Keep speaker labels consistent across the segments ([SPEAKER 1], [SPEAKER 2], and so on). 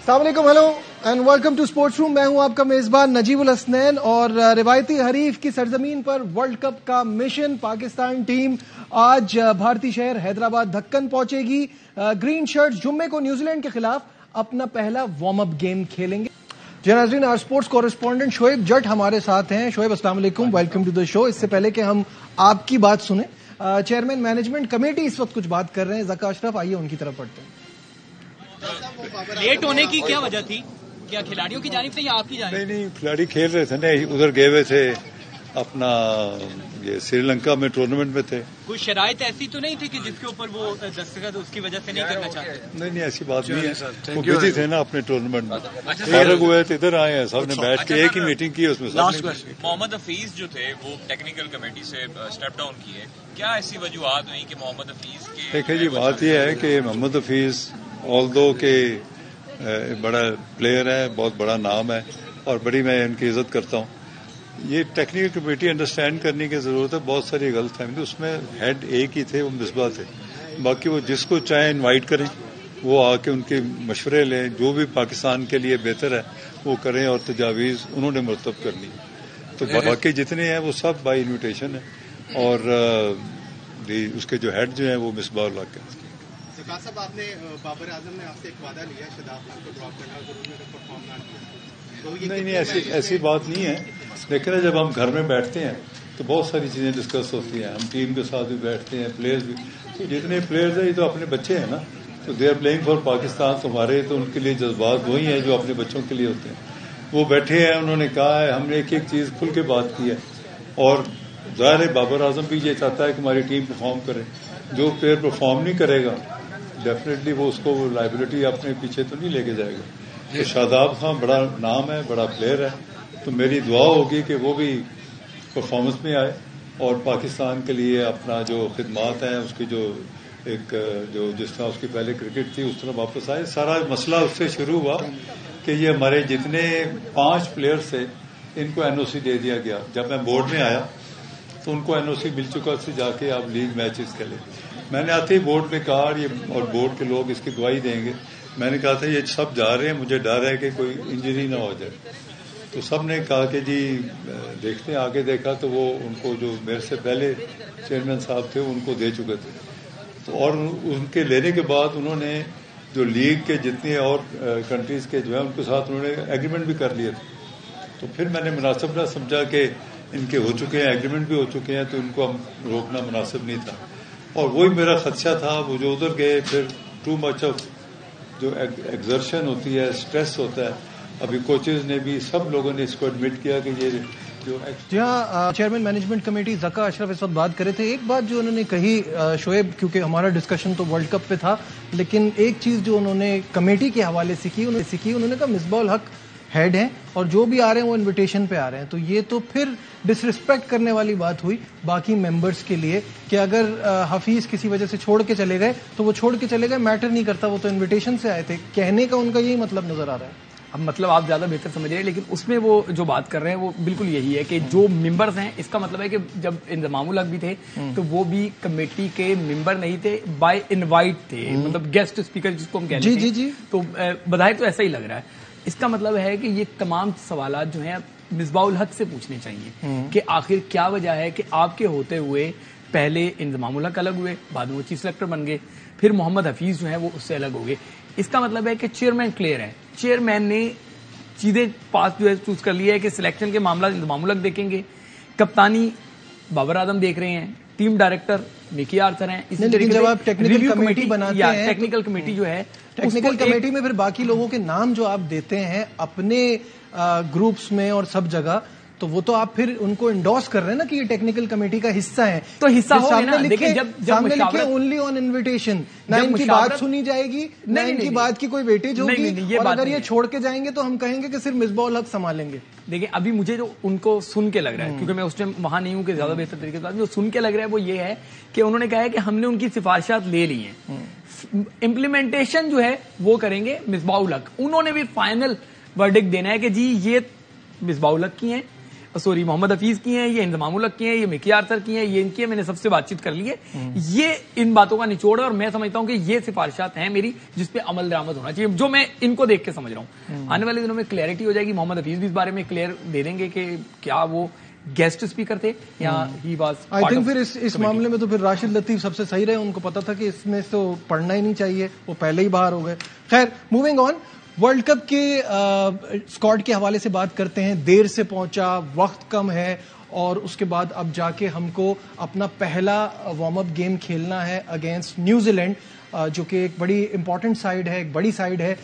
[SPEAKER 1] अस्सलाम वालेकुम, hello and welcome to Sports Room. मैं हूं आपका मेजबान नजीबुल हसनैन और रिवायती हरीफ की सरजमीन पर वर्ल्ड कप का मिशन पाकिस्तान टीम आज भारतीय शहर हैदराबाद दक्कन पहुंचेगी। ग्रीन शर्ट्स जुम्मे को न्यूजीलैंड के खिलाफ अपना पहला वार्म अप गेम खेलेंगे। जी नाज़रीन, आज स्पोर्ट्स कॉरेस्पॉन्डेंट शोएब जट हमारे साथ हैं। शोएब, अस्सलाम वालेकुम, वेलकम टू द शो। इससे पहले कि हम आपकी बात सुने, चेयरमैन मैनेजमेंट कमेटी इस वक्त कुछ बात कर रहे हैं। ज़का अशरफ, आइए उनकी तरफ पढ़ते हैं।
[SPEAKER 2] लेट होने की क्या वजह थी? क्या खिलाड़ियों की जानिब से या आपकी जानिब?
[SPEAKER 3] नहीं, खिलाड़ी खेल रहे थे ना, उधर गए हुए थे अपना ये श्रीलंका में टूर्नामेंट में थे।
[SPEAKER 2] कोई शराइत ऐसी तो नहीं थी कि जिसके ऊपर वो दस्तखत उसकी वजह से नहीं करना चाहते?
[SPEAKER 3] नहीं, ऐसी बात नहीं है। वो बिजी थे ना अपने टूर्नामेंट में, फारग हुए थे, इधर आए हैं, सबने बैठ के एक ही मीटिंग की उसमें।
[SPEAKER 4] मोहम्मद हफीज जो थे वो टेक्निकल कमेटी से स्टेप डाउन किए, क्या ऐसी वजूहत हुई कि मोहम्मद हफीज के?
[SPEAKER 3] देखिए जी, बात यह है कि मोहम्मद हफीज ऑल्दो के बड़ा प्लेयर है, बहुत बड़ा नाम है और बड़ी मैं इनकी इज्जत करता हूँ। ये टेक्निकल कमेटी अंडरस्टैंड करने की जरूरत है। बहुत सारी गलतफहमी, उसमें हेड एक ही थे, वो मिसबा थे। बाकी वो जिसको चाहे इनवाइट करें, वो आके उनके मशवरे लें, जो भी पाकिस्तान के लिए बेहतर है वो करें और तजावीज़ उन्होंने मुरतब करनी है। तो बाकी जितने हैं वो सब बाय इन्विटेशन है और उसके जो हेड जो है वो मिसबा लाके।
[SPEAKER 5] साहब, आपने बाबर आजम ने आपसे एक वादा लिया शदाब खान को ड्रॉप करना, अगर उन्होंने परफॉर्म ना किया तो
[SPEAKER 3] नहीं, ऐसी बात नहीं है। लेकिन जब हम घर में बैठते हैं तो बहुत सारी चीजें डिस्कस होती हैं। हम टीम के साथ भी बैठते हैं, प्लेयर्स भी। तो जितने प्लेयर्स हैं ये तो अपने बच्चे हैं ना, तो they are playing for Pakistan. तुम्हारे तो उनके लिए जज्बात वही हैं जो अपने बच्चों के लिए होते हैं। वो बैठे हैं, उन्होंने कहा है, हमने एक एक चीज खुल के बात की है और जाहिर है बाबर आजम भी ये चाहता है कि हमारी टीम परफॉर्म करे। जो प्लेयर परफॉर्म नहीं करेगा डेफिनेटली वो उसको लाइबिलिटी अपने पीछे तो नहीं लेके जाएगा। तो शादाब खान बड़ा नाम है, बड़ा प्लेयर है, तो मेरी दुआ होगी कि वो भी परफॉर्मेंस में आए और पाकिस्तान के लिए अपना जो खिदमात है उसकी जो जिस तरह उसकी पहले क्रिकेट थी उस तरह वापस आए। सारा मसला उससे शुरू हुआ कि ये हमारे जितने 5 प्लेयर्स थे इनको एनओसी दे दिया गया। जब मैं बोर्ड में आया तो उनको एनओसी मिल चुका से जाके आप लीग मैचेस खेले। मैंने आते ही बोर्ड में कहा और बोर्ड के लोग इसकी गवाही देंगे, मैंने कहा था ये सब जा रहे हैं, मुझे डर है कि कोई इंजरी ना हो जाए। तो सब ने कहा कि जी देखते हैं। आगे देखा तो वो उनको जो मेरे से पहले चेयरमैन साहब थे उनको दे चुके थे। तो और उनके लेने के बाद उन्होंने जो लीग के जितने और कंट्रीज के जो है उनके साथ उन्होंने एग्रीमेंट भी कर लिए थे। तो फिर मैंने मुनासिब ना समझा कि इनके हो चुके हैं, एग्रीमेंट भी हो चुके हैं, तो इनको हम रोकना मुनासिब नहीं था। और वही मेरा खदशा था, वो जो उधर गए फिर टू मच ऑफ जो एक्सर्शन होती है, स्ट्रेस होता है। अभी कोचेज ने भी, सब लोगों ने इसको एडमिट किया कि ये जो
[SPEAKER 1] जी हाँ, chairman management committee Zaka Ashraf इस वक्त बात कर रहे थे। एक बात जो उन्होंने कही शोएब, क्योंकि हमारा डिस्कशन तो वर्ल्ड कप पे था, लेकिन एक चीज जो उन्होंने कमेटी के हवाले से की, उन्होंने कहा मिसबाउल हक हेड हैं और जो भी आ रहे हैं वो इनविटेशन पे आ रहे हैं। तो ये तो फिर डिसरिस्पेक्ट करने वाली बात हुई बाकी मेंबर्स के लिए कि अगर हफीज किसी वजह से छोड़ के चले गए तो वो छोड़ के चले गए, मैटर नहीं करता, वो तो इनविटेशन से आए थे। कहने का उनका यही मतलब नजर आ रहा है।
[SPEAKER 6] अब मतलब आप ज्यादा बेहतर समझ रहे हैं, लेकिन उसमें वो जो बात कर रहे हैं वो बिल्कुल यही है कि जो मेंबर्स हैं, इसका मतलब है कि जब इंजमामुल हक भी थे तो वो भी कमेटी के मेंबर नहीं थे, बाय इनवाइट थे, मतलब गेस्ट स्पीकर जिसको हम कहते हैं। जी। तो बधाई तो ऐसा ही लग रहा है। इसका मतलब है कि ये तमाम सवालात जो हैं मिसबाउल हक से पूछने चाहिए कि आखिर क्या वजह है कि आपके होते हुए पहले इंजमामुल हक अलग हुए, बाद में वो चीफ सेलेक्टर बन गए, फिर मोहम्मद हफीज जो है वो उससे अलग हो गए। इसका मतलब है कि चेयरमैन क्लियर है, चेयरमैन ने सीधे पास जो है चूज कर लिया है कि सिलेक्शन के मामला इंजमामुल हक देखेंगे, कप्तानी बाबर आजम देख रहे हैं, टीम डायरेक्टर मिकी आर्थर हैं।
[SPEAKER 1] इसी तरीके जब आप टेक्निकल कमेटी बनाते हैं,
[SPEAKER 6] टेक्निकल कमेटी जो है,
[SPEAKER 1] टेक्निकल कमेटी में फिर बाकी लोगों के नाम जो आप देते हैं अपने ग्रुप्स में और सब जगह, तो वो तो आप फिर उनको इंडोर्स कर रहे हैं ना कि ये टेक्निकल कमेटी का हिस्सा है।
[SPEAKER 6] तो हिस्सा हो ना, देखिए जब
[SPEAKER 1] सामने लिखे ओनली ऑन इनविटेशन, ना इनकी बात सुनी जाएगी, ना इनकी बात की कोई वेटेज होगी, और अगर ये छोड़ के जाएंगे तो हम कहेंगे कि सिर्फ मिसबाउल हक संभालेंगे।
[SPEAKER 6] देखिए अभी मुझे जो उनको सुन के लग रहा है, क्योंकि मैं उस टाइम वहां नहीं हूं कि ज्यादा बेहतर तरीके से, जो सुन के लग रहा है वो ये है कि उन्होंने कहा है कि हमने उनकी सिफारिशात ले ली हैं, इम्प्लीमेंटेशन जो है वो करेंगे मिसबाउल हक। उन्होंने भी फाइनल वर्डिक्ट देना है कि जी ये मिसबाउल हक की हैं, सॉरी मोहम्मद हफीज की हैं, ये इंजमाम उल हक की हैं, ये मिकी आर्थर की हैं, ये इनकी है, मैंने सबसे बातचीत कर ली है। ये इन बातों का निचोड़ है और मैं समझता हूं कि ये सिफारिशात हैं मेरी जिसपे अमल दरामद होना चाहिए, जो मैं इनको देख के समझ रहा हूं। आने वाले दिनों में क्लैरिटी हो जाएगी। मोहम्मद हफीज भी इस बारे में क्लियर दे देंगे कि क्या वो गेस्ट स्पीकर थे या ही वाज
[SPEAKER 1] आई थिंक फिर इस मामले में तो फिर राशिद लतीफ सबसे सही रहे, उनको पता था कि इसमें तो पढ़ना ही नहीं चाहिए, वो पहले ही बाहर हो गए। खैर, मूविंग ऑन, वर्ल्ड कप के स्क्वाड के हवाले से बात करते हैं। देर से पहुंचा, वक्त कम है और उसके बाद अब जाके हमको अपना पहला वार्म अप गेम खेलना है अगेंस्ट न्यूजीलैंड, जो कि एक बड़ी इंपॉर्टेंट साइड है, एक बड़ी साइड है,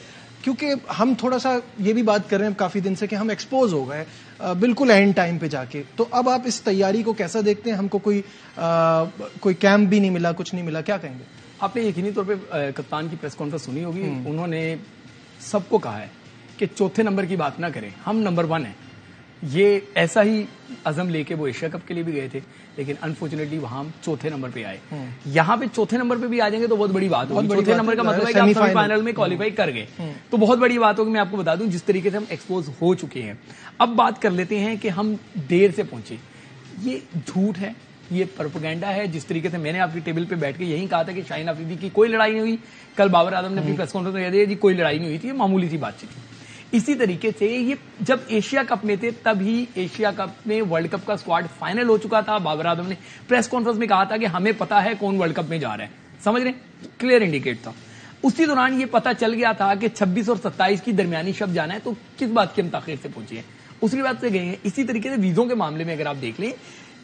[SPEAKER 1] क्योंकि हम थोड़ा सा ये भी बात कर रहे हैं काफी दिन से कि हम एक्सपोज हो गए बिल्कुल एंड टाइम पे जाके। तो अब आप इस तैयारी को कैसा देखते हैं? हमको कोई कैंप भी नहीं मिला, कुछ नहीं मिला, क्या कहेंगे?
[SPEAKER 6] आपने यकीनी तौर पे कप्तान की प्रेस कॉन्फ्रेंस सुनी होगी। उन्होंने सबको कहा है कि चौथे नंबर की बात ना करें, हम नंबर 1 हैं। ये ऐसा ही अज़म लेके वो एशिया कप के लिए भी गए थे, लेकिन अनफॉर्चुनेटली वहां हम चौथे नंबर पे आए। यहाँ पे चौथे नंबर पे भी आ जाएंगे तो बहुत बड़ी बात होगी। चौथे नंबर का मतलब है कि आप सेमीफाइनल में क्वालिफाई कर गए, तो बहुत बड़ी बात होगी। मैं आपको बता दूं जिस तरीके से हम एक्सपोज हो चुके हैं। अब बात कर लेते हैं कि हम देर से पहुंचे, ये झूठ है, ये प्रोपेगेंडा है। जिस तरीके से मैंने आपकी टेबल पे बैठ के यही कहा था कि शाहीन अफरीदी की कोई लड़ाई नहीं हुई, कल बाबर आजम ने अपनी प्रेस कॉन्फ्रेंस में कह दिया जी कोई लड़ाई नहीं हुई थी, मामूली सी बातचीत थी। इसी तरीके से ये जब एशिया कप में थे तब ही एशिया कप में वर्ल्ड कप का स्क्वाड फाइनल हो चुका था। बाबर आजम ने प्रेस कॉन्फ्रेंस में कहा था कि हमें पता है कौन वर्ल्ड कप में जा रहा है, समझ रहे, क्लियर इंडिकेट था। उसी दौरान ये पता चल गया था कि 26 और 27 की दरमियानी शब जाना है, तो किस बात की हम ताखीर से पहुंचे हैं, उसी बात से गए हैं। इसी तरीके से वीजों के मामले में अगर आप देख लें,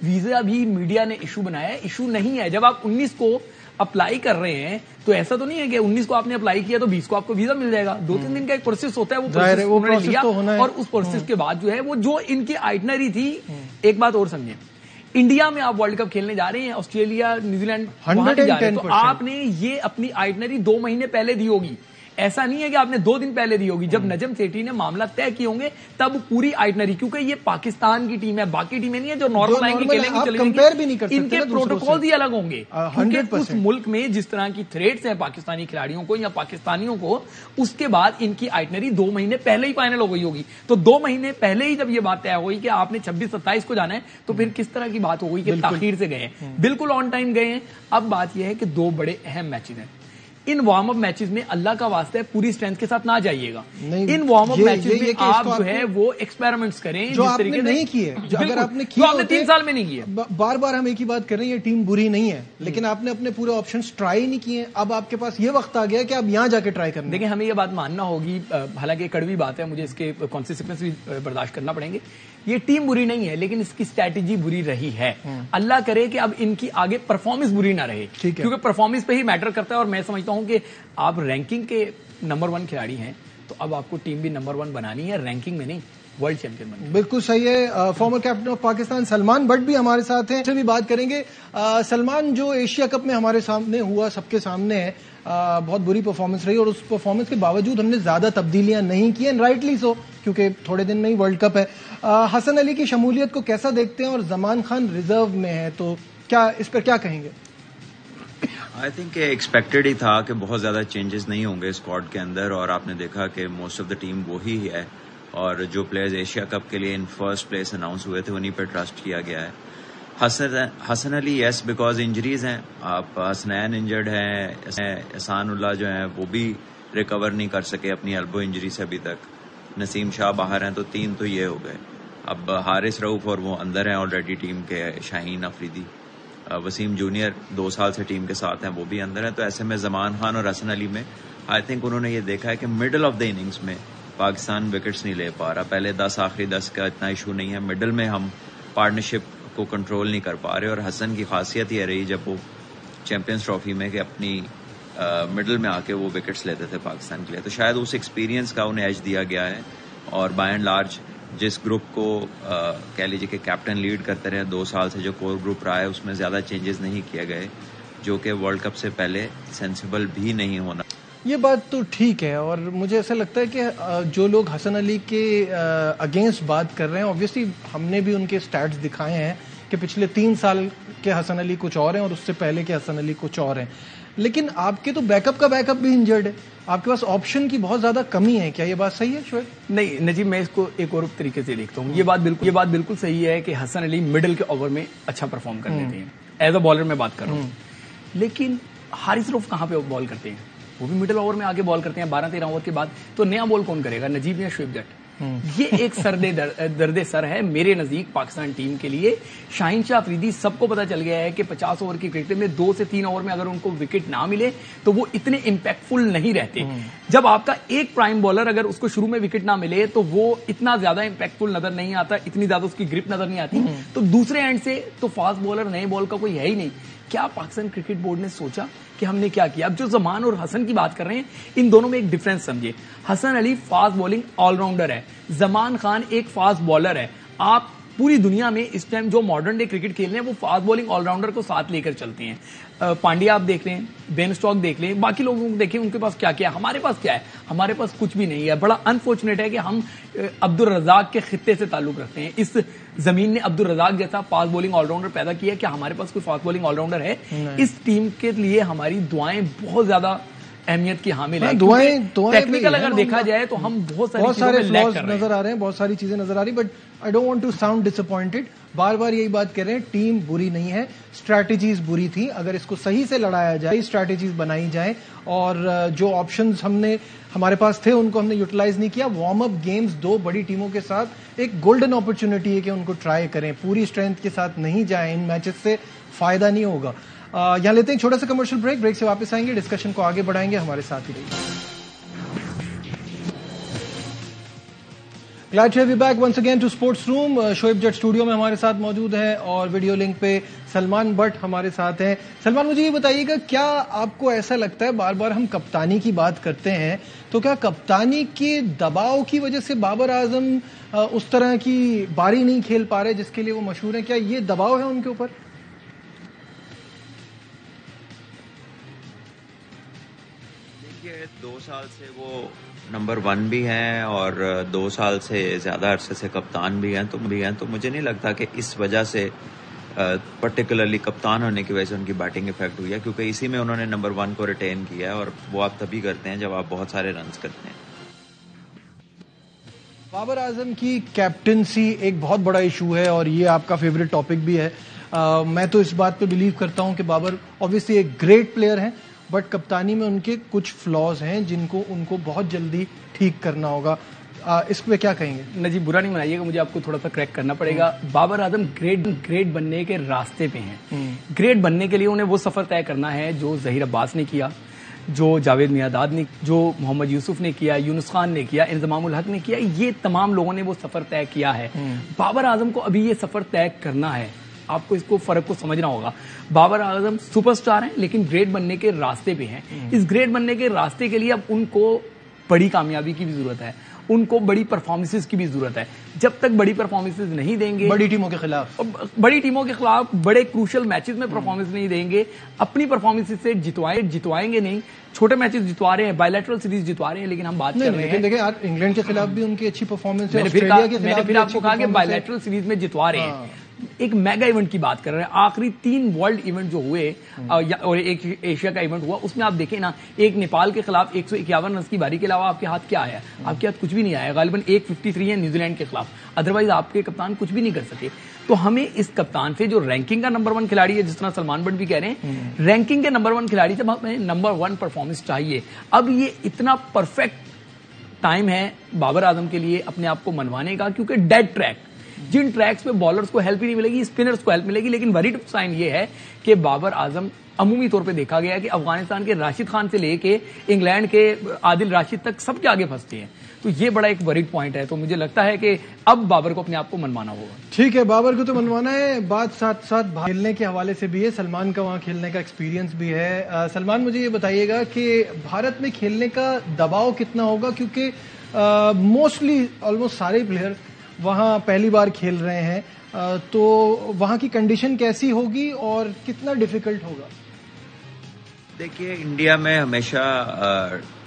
[SPEAKER 6] वीजा भी मीडिया ने इशू बनाया है, इशू नहीं है। जब आप 19 को अप्लाई कर रहे हैं तो ऐसा तो नहीं है कि 19 को आपने अप्लाई किया तो 20 को आपको वीजा मिल जाएगा। 2-3 दिन का एक प्रोसेस होता है, वो प्रोसेस लिया तो और उस प्रोसेस के बाद जो है वो जो इनकी आइटनरी थी। एक बात और समझे, इंडिया में आप वर्ल्ड कप खेलने जा रहे हैं, ऑस्ट्रेलिया न्यूजीलैंड वहां जा रहे हैं, तो आपने ये अपनी आइटनरी 2 महीने पहले दी होगी। ऐसा नहीं है कि आपने 2 दिन पहले दी होगी। जब नजम सेठी ने मामला तय किए होंगे तब पूरी आइटनरी, क्योंकि ये पाकिस्तान की टीम है, बाकी टीमें नहीं है जो नॉर्मल आएंगी खेलेंगी चलेंगी, इनके प्रोटोकॉल ही अलग होंगे। क्योंकि उस मुल्क में जिस तरह की थ्रेट्स हैं पाकिस्तानी खिलाड़ियों को या पाकिस्तानियों को, उसके बाद इनकी आइटनरी 2 महीने पहले ही फाइनल हो गई होगी। तो 2 महीने पहले ही जब ये बात तय हुई कि आपने 26-27 को जाना है, तो फिर किस तरह की बात हो गई कि ताखीर से गए हैं? बिल्कुल ऑन टाइम गए हैं। अब बात यह है कि 2 बड़े अहम मैचेस हैं। इन वार्म अप मैचेस में अल्लाह का वास्ता है पूरी स्ट्रेंथ के साथ ना जाइएगा। इन वार्म अप मैचेस में आप जो है वो एक्सपेरिमेंट्स करें
[SPEAKER 1] जो आपने नहीं किए, जो अगर आपने किए,
[SPEAKER 6] आपने 3 साल में नहीं किए।
[SPEAKER 1] बार बार हम एक ही बात कर रहे हैं, ये टीम बुरी नहीं है, लेकिन आपने अपने पूरे ऑप्शंस ट्राई नहीं किए। अब आपके पास ये वक्त आ गया कि आप यहां जाके ट्राई करना।
[SPEAKER 6] देखिए, हमें ये बात मानना होगी, हालांकि कड़वी बात है, मुझे इसके कॉन्सिक्वेंस भी बर्दाश्त करना पड़ेंगे। ये टीम बुरी नहीं है, लेकिन इसकी स्ट्रैटेजी बुरी रही है। अल्लाह करे कि अब इनकी आगे परफॉर्मेंस बुरी ना रहे, क्योंकि परफॉर्मेंस पे ही मैटर करता है। और मैं समझता हूं कि आप रैंकिंग के नंबर 1 खिलाड़ी हैं, तो अब आपको टीम भी नंबर 1 बनानी है, रैंकिंग में नहीं, वर्ल्ड चैंपियन बनना।
[SPEAKER 1] बिल्कुल सही है। Former captain of Pakistan Salman but भी हमारे साथ हैं, से भी बात करेंगे। सलमान, जो एशिया कप में हमारे सामने हुआ, सबके सामने है, बहुत बुरी परफॉर्मेंस रही और उस परफॉर्मेंस के बावजूद हमने ज्यादा तब्दीलियां नहीं की, एंड राइटली सो, क्योंकि थोड़े दिन में ही वर्ल्ड कप है। हसन अली की शमूलियत को कैसा देखते हैं? और जमान खान रिजर्व में है, तो क्या इस पर क्या कहेंगे?
[SPEAKER 7] आई थिंक एक्सपेक्टेड ही था कि बहुत ज़्यादा चेंजेस नहीं होंगे स्क्वाड के अंदर, और आपने देखा कि मोस्ट ऑफ द टीम वही है, और जो प्लेयर्स एशिया कप के लिए इन फर्स्ट प्लेस अनाउंस हुए थे उन्हीं पर ट्रस्ट किया गया है। Hasan Ali yes, because injuries हैं, आप हसनैन इंजर्ड हैं, एहसान उल्लाह जो हैं वो भी रिकवर नहीं कर सके अपनी एल्बो इंजरी से अभी तक, नसीम शाह बाहर हैं, तो 3 तो ये हो गए। अब हारिस रऊफ और वो अंदर हैं ऑलरेडी टीम के, शाहीन अफरीदी, वसीम जूनियर 2 साल से टीम के साथ हैं, वो भी अंदर हैं। तो ऐसे में जमान खान और हसन अली में आई थिंक उन्होंने ये देखा है कि मिडल ऑफ द इनिंग्स में पाकिस्तान विकेट्स नहीं ले पा रहा। पहले 10 आखिरी 10 का इतना इशू नहीं है, मिडल में हम पार्टनरशिप को कंट्रोल नहीं कर पा रहे। और हसन की खासियत ये रही जब वो चैंपियंस ट्रॉफी में कि अपनी मिडल में आके वो विकेट्स लेते थे पाकिस्तान के लिए, तो शायद उस एक्सपीरियंस का उन्हें एज दिया गया है। और बाय एंड लार्ज जिस ग्रुप को कह लीजिए कि कैप्टन लीड करते रहे 2 साल से, जो कोर ग्रुप रहा है, उसमें ज़्यादा चेंजेस नहीं किए गए, जो कि वर्ल्ड कप से पहले सेंसिबल भी नहीं होना।
[SPEAKER 1] ये बात तो ठीक है, और मुझे ऐसा लगता है कि जो लोग हसन अली के अगेंस्ट बात कर रहे हैं, ऑब्वियसली हमने भी उनके स्टैट्स दिखाए हैं कि पिछले 3 साल के हसन अली कुछ और हैं और उससे पहले के हसन अली कुछ और हैं, लेकिन आपके तो बैकअप का बैकअप भी इंजर्ड है, आपके पास ऑप्शन की बहुत ज्यादा कमी है, क्या ये बात सही है शोएब?
[SPEAKER 6] नहीं नजीब, मैं इसको एक और तरीके से देखता हूँ। ये बात बिल्कुल सही है कि हसन अली मिडिल के ओवर में अच्छा परफॉर्म कर लेते हैं, एज अ बॉलर मैं बात कर रहा हूँ। लेकिन हारिस रऊफ कहाँ पे बॉल करते हैं? वो भी मिडिल ओवर में आके बॉल करते हैं 12-13 ओवर के बाद। तो नया बॉल कौन करेगा, नजीब या शोएब जट? ये एक दर्दे सर है मेरे नजदीक पाकिस्तान टीम के लिए। शाहीन शाह अफरीदी सबको पता चल गया है कि 50 ओवर की क्रिकेट में 2 से 3 ओवर में अगर उनको विकेट ना मिले तो वो इतने इंपैक्टफुल नहीं रहते। जब आपका एक प्राइम बॉलर अगर उसको शुरू में विकेट ना मिले तो वो इतना ज्यादा इंपैक्टफुल नजर नहीं आता, इतनी ज्यादा उसकी ग्रिप नजर नहीं आती। तो दूसरे एंड से तो फास्ट बॉलर नए बॉल का कोई है ही नहीं। क्या पाकिस्तान क्रिकेट बोर्ड ने सोचा कि हमने क्या किया? अब जो जमान और हसन की बात कर रहे हैं, इन दोनों में एक डिफरेंस समझिए। Hasan Ali fast bowling allrounder है, जमान खान एक फास्ट बॉलर है। आप पूरी दुनिया में इस टाइम जो मॉडर्न डे क्रिकेट खेल रहे हैं वो फास्ट बॉलिंग ऑलराउंडर को साथ लेकर चलते हैं। पांड्या आप देख लें, बेन स्टॉक देख लें, बाकी लोगों को देखें, उनके पास क्या क्या है। हमारे पास क्या है? हमारे पास कुछ भी नहीं है। बड़ा अनफॉर्चुनेट है कि हम अब्दुल रज़ाक के खित्ते से ताल्लुक रखते हैं। इस जमीन ने अब्दुल रज़ाक जैसा फास्ट बॉलिंग ऑलराउंडर पैदा किया। क्या हमारे पास कोई फास्ट बॉलिंग ऑलराउंडर है? इस टीम के लिए हमारी दुआएं बहुत ज्यादा अहमियत की हामिल है।
[SPEAKER 1] दुआएं
[SPEAKER 6] टेक्निकल अगर देखा जाए तो हम बहुत सारे
[SPEAKER 1] फ्लॉज नजर आ रहे हैं, बहुत सारी चीजें नजर आ रही, but I don't want to sound disappointed. बार बार यही बात कह रहे हैं, टीम बुरी नहीं है, स्ट्रैटेजीज बुरी थी। अगर इसको सही से लड़ाया जाए, स्ट्रैटेजीज बनाई जाए और जो ऑप्शंस हमारे पास थे उनको हमने यूटिलाइज नहीं किया। वार्म अप गेम्स 2 बड़ी टीमों के साथ एक गोल्डन अपॉर्चुनिटी है कि उनको ट्राई करें, पूरी स्ट्रेंथ के साथ नहीं जाए, इन मैचेस से फायदा नहीं होगा। यहां लेते हैं एक छोटा सा कमर्शियल ब्रेक से वापस आएंगे, डिस्कशन को आगे बढ़ाएंगे, हमारे साथ ही रहिए। Glad to have you back once again to Sports Room. Shoaib Jutt studio में हमारे साथ मौजूद है और वीडियो लिंक पे सलमान बट हमारे साथ हैं। सलमान, मुझे ये बताइएगा, क्या आपको ऐसा लगता है, बार बार हम कप्तानी की बात करते हैं, तो क्या कप्तानी के दबाव की वजह से बाबर आजम उस तरह की बारी नहीं खेल पा रहे जिसके लिए वो मशहूर है? क्या ये दबाव है उनके ऊपर?
[SPEAKER 7] देखिए, 2 साल से वो नंबर 1 भी हैं और 2 साल से ज्यादा अरसे से कप्तान भी हैं, तो मुझे नहीं लगता कि इस वजह से पर्टिकुलरली कप्तान होने की वजह से उनकी बैटिंग इफेक्ट हुई है, क्योंकि इसी में उन्होंने नंबर 1 को रिटेन किया है और वो आप तभी करते हैं जब आप बहुत सारे रन्स करते हैं।
[SPEAKER 1] बाबर आजम की कैप्टनसी एक बहुत बड़ा इशू है और ये आपका फेवरेट टॉपिक भी है। मैं तो इस बात पे बिलीव करता हूं कि बाबर ऑब्वियसली एक ग्रेट प्लेयर हैं, बट कप्तानी में उनके कुछ फ्लॉज हैं जिनको उनको बहुत जल्दी ठीक करना होगा। इस पे क्या कहेंगे?
[SPEAKER 6] नजीब, बुरा नहीं मनाइएगा, मुझे आपको थोड़ा सा क्रैक करना पड़ेगा। बाबर आजम ग्रेट बनने के रास्ते पे हैं। ग्रेट बनने के लिए उन्हें वो सफर तय करना है जो जहीर अब्बास ने किया, जो जावेद मियादाद ने, जो मोहम्मद यूसुफ ने किया, यूनुस खान ने किया, इंजमामुल हक ने किया। ये तमाम लोगों ने वो सफर तय किया है। बाबर आजम को अभी ये सफर तय करना है। आपको इसको फर्क को समझना होगा। बाबर आजम सुपरस्टार हैं लेकिन ग्रेट बनने के रास्ते पे हैं। इस ग्रेट बनने के रास्ते के लिए अब उनको बड़ी कामयाबी की भी जरूरत है, उनको बड़ी परफॉर्मेंसेस की भी जरूरत है। जब तक बड़ी परफॉर्मेंसेस नहीं देंगे,
[SPEAKER 1] बड़ी टीमों के खिलाफ
[SPEAKER 6] बड़े क्रूशियल मैचेस में परफॉर्मेंस नहीं देंगे, अपनी परफॉर्मेंसेस से जितवाएंगे नहीं। छोटे मैचेस जितवा रहे हैं, बायलैटरल सीरीज जितवा रहे हैं, लेकिन हम बात कर रहे हैं,
[SPEAKER 1] देखिए यार, इंग्लैंड के खिलाफ भी उनकी अच्छी परफॉर्मेंस है,
[SPEAKER 6] मैंने फिर आपको कहा कि बायलैटरल सीरीज में जितवा रहे हैं। एक मेगा इवेंट की बात कर रहे हैं। आखिरी 3 वर्ल्ड इवेंट जो हुए और एक एशिया का इवेंट हुआ, उसमें आप देखें ना, एक नेपाल के खिलाफ 151 रन की बारी के अलावा आपके हाथ क्या आया? आपके हाथ कुछ भी नहीं आया। गालिबन 153 है न्यूजीलैंड के खिलाफ, अदरवाइज आपके कप्तान कुछ भी नहीं कर सके। तो हमें इस कप्तान से, जो रैंकिंग का नंबर 1 खिलाड़ी है, जिस तरह सलमान बट भी कह रहे हैं, रैंकिंग के नंबर 1 खिलाड़ी से हमें नंबर 1 परफॉर्मेंस चाहिए। अब ये इतना परफेक्ट टाइम है बाबर आजम के लिए अपने आप को मनवाने का, क्योंकि डेड ट्रैक, जिन ट्रैक्स पे बॉलर्स को हेल्प ही नहीं मिलेगी, स्पिनर्स को हेल्प मिलेगी। लेकिन वरी टफ साइन ये है कि बाबर आजम अमूमी तौर पे देखा गया है कि अफगानिस्तान के राशिद खान से लेके इंग्लैंड के आदिल राशिद तक सबके आगे फंसते हैं। तो ये बड़ा एक वरीड पॉइंट है। तो मुझे लगता है कि अब बाबर को अपने आप को मनवाना होगा।
[SPEAKER 1] ठीक है, बाबर को तो मनवाना है, बात साथ साथ खेलने के हवाले से भी है। सलमान का वहां खेलने का एक्सपीरियंस भी है। सलमान, मुझे ये बताइएगा कि भारत में खेलने का दबाव कितना होगा, क्योंकि मोस्टली ऑलमोस्ट सारे प्लेयर वहां पहली बार खेल रहे हैं, तो वहां की कंडीशन कैसी होगी और कितना डिफिकल्ट होगा?
[SPEAKER 7] देखिए, इंडिया में हमेशा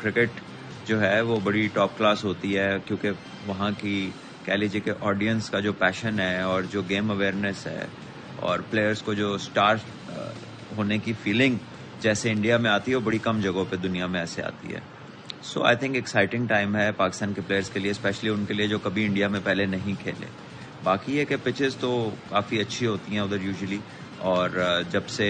[SPEAKER 7] क्रिकेट जो है वो बड़ी टॉप क्लास होती है, क्योंकि वहाँ की कह लीजिए कि ऑडियंस का जो पैशन है और जो गेम अवेयरनेस है और प्लेयर्स को जो स्टार होने की फीलिंग जैसे इंडिया में आती है वो बड़ी कम जगहों पे दुनिया में ऐसे आती है। सो आई थिंक एक्साइटिंग टाइम है पाकिस्तान के प्लेयर्स के लिए, स्पेशली उनके लिए जो कभी इंडिया में पहले नहीं खेले। बाकी है कि पिचेस तो काफ़ी अच्छी होती हैं उधर यूजुअली, और जब से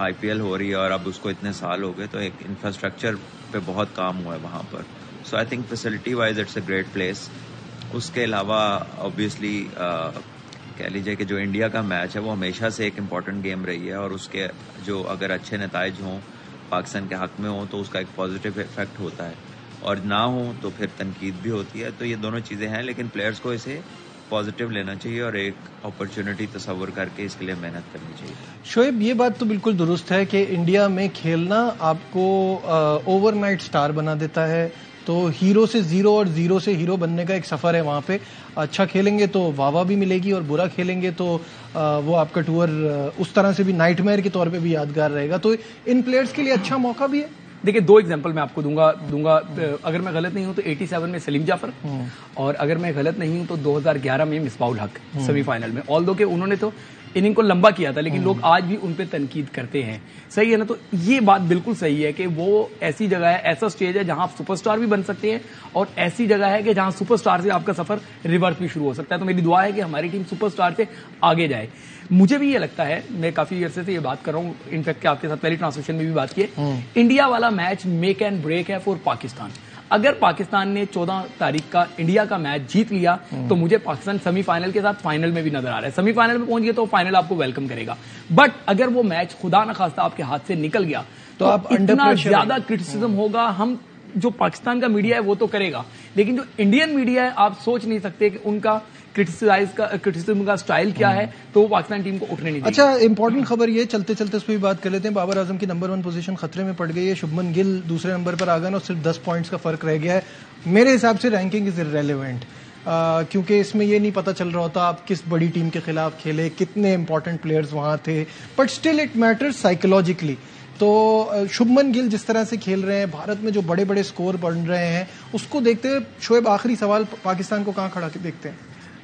[SPEAKER 7] IPL हो रही है और अब उसको इतने साल हो गए तो एक इंफ्रास्ट्रक्चर पे बहुत काम हुआ है वहाँ पर। So I think facility wise it's a great place. उसके अलावा ऑब्वियसली कह लीजिए कि जो इंडिया का मैच है वो हमेशा से एक इम्पॉर्टेंट गेम रही है, और उसके जो अगर अच्छे नताइज हों पाकिस्तान के हक में हों तो उसका एक पॉजिटिव इफेक्ट होता है, और ना हो तो फिर तनकीद भी होती है। तो ये दोनों चीज़ें हैं, लेकिन प्लेयर्स को इसे पॉजिटिव लेना चाहिए और एक अपॉर्चुनिटी तस्वर करके इसके लिए मेहनत करनी चाहिए।
[SPEAKER 1] शोएब, ये बात तो बिल्कुल दुरुस्त है कि इंडिया में खेलना आपको ओवरनाइट स्टार बना देता है, तो हीरो से जीरो और जीरो से हीरो बनने का एक सफर है वहां पे। अच्छा खेलेंगे तो वाह भी मिलेगी, और बुरा खेलेंगे तो वो आपका टूर उस तरह से भी नाइटमेयर के तौर पे भी यादगार रहेगा। तो इन प्लेयर्स के लिए अच्छा मौका भी है।
[SPEAKER 6] देखिए, 2 एग्जांपल मैं आपको दूंगा। अगर मैं गलत नहीं हूं तो 87 में सलीम जाफर, और अगर मैं गलत नहीं हूं तो 2011 में मिसबाउल हक सेमीफाइनल में। ऑल्दो के उन्होंने तो इनिंग को लंबा किया था, लेकिन लोग आज भी उन पे तनकीद करते हैं। सही है ना? तो ये बात बिल्कुल सही है कि वो ऐसी जगह है, ऐसा स्टेज है जहां आप सुपरस्टार भी बन सकते हैं, और ऐसी जगह है कि जहां सुपरस्टार से आपका सफर रिवर्स भी शुरू हो सकता है। तो मेरी दुआ है कि हमारी टीम सुपरस्टार से आगे जाए। मुझे भी ये लगता है, मैं काफी अरसे से ये बात कर रहा हूं, इनफैक्ट आपके साथ पहली ट्रांसलेशन में भी बात की है, इंडिया वाला मैच मेक एंड ब्रेक है फॉर पाकिस्तान। अगर पाकिस्तान ने 14 तारीख का इंडिया का मैच जीत लिया तो मुझे पाकिस्तान सेमीफाइनल के साथ फाइनल में भी नजर आ रहा है। सेमीफाइनल में पहुंच गया तो फाइनल आपको वेलकम करेगा, बट अगर वो मैच खुदा न खास्ता आपके हाथ से निकल गया तो आप इतना ज्यादा क्रिटिसिज्म होगा। हम जो पाकिस्तान का मीडिया है वो तो करेगा, लेकिन जो इंडियन मीडिया है आप सोच नहीं सकते कि उनका क्रिटिसिज्म का स्टाइल क्या है, तो वो पाकिस्तान टीम को उठने नहीं देगा।
[SPEAKER 1] अच्छा, इंपॉर्टेंट खबर ये, चलते चलते इस पर भी बात कर लेते हैं। बाबर आजम की नंबर 1 पोजीशन खतरे में पड़ गई है। शुभमन गिल दूसरे नंबर पर आ गए और सिर्फ 10 पॉइंट्स का फर्क रह गया है। मेरे हिसाब से रैंकिंग इज इररेलेवेंट, क्योंकि इसमें ये नहीं पता चल रहा होता आप किस बड़ी टीम के खिलाफ खेले, कितने इंपॉर्टेंट प्लेयर्स वहां थे, but still it matters psychologically. तो शुभमन गिल जिस तरह से खेल रहे हैं, भारत में जो बड़े बड़े स्कोर बन रहे हैं, उसको देखते हुए शोएब, आखिरी सवाल, पाकिस्तान को कहां खड़ा देखते हैं?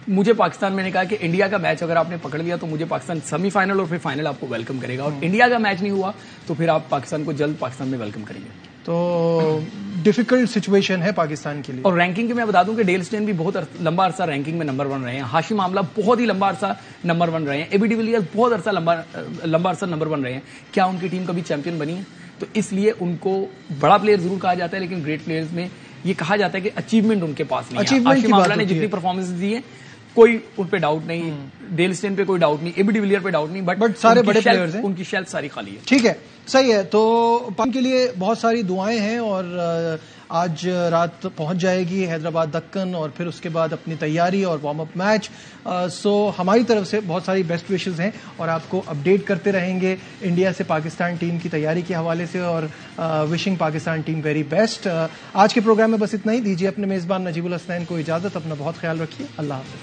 [SPEAKER 6] मुझे पाकिस्तान, मैंने कहा कि इंडिया का मैच अगर आपने पकड़ लिया तो मुझे पाकिस्तान सेमीफाइनल और फिर फाइनल आपको वेलकम करेगा, और इंडिया का मैच नहीं हुआ तो फिर आप पाकिस्तान को जल्द पाकिस्तान में वेलकम करेंगे।
[SPEAKER 1] तो डिफिकल्ट सिचुएशन है पाकिस्तान के लिए।
[SPEAKER 6] और रैंकिंग के मैं बता दूं कि डेल स्टेन भी बहुत लंबा अरसा रैंकिंग में नंबर 1 रहे हैं। हाशिम आमला बहुत ही लंबा अरसा नंबर 1 रहे हैं। एबी डिविलियर्स बहुत अरसा लंबा अरसा नंबर 1 रहे हैं। क्या उनकी टीम कभी चैंपियन बनी है? तो इसलिए उनको बड़ा प्लेयर जरूर कहा जाता है, लेकिन ग्रेट प्लेयर्स में ये कहा जाता है कि अचीवमेंट उनके पास नहीं है। हाशिम आमला ने जितनी परफॉर्मेंस दी है कोई उन पे डाउट नहीं, डेल स्टेन पे कोई डाउट नहीं, एबी डिविलियर पे डाउट नहीं, बट
[SPEAKER 1] सारे बड़े प्लेयर्स हैं,
[SPEAKER 6] उनकी शेल्फ सारी खाली है।
[SPEAKER 1] ठीक है, सही है। तो पाकिस्तान के लिए बहुत सारी दुआएं हैं, और आज रात पहुंच जाएगी हैदराबाद दक्कन, और फिर उसके बाद अपनी तैयारी और वार्म अप मैच। सो हमारी तरफ से बहुत सारी बेस्ट विशेस हैं, और आपको अपडेट करते रहेंगे इंडिया से पाकिस्तान टीम की तैयारी के हवाले से, और wishing Pakistan team very best. आज के प्रोग्राम में बस इतना ही। दीजिए अपने मेजबान नजीबुल हसनैन को इजाजत। अपना बहुत ख्याल रखिए। अल्लाह हाफ़िज़।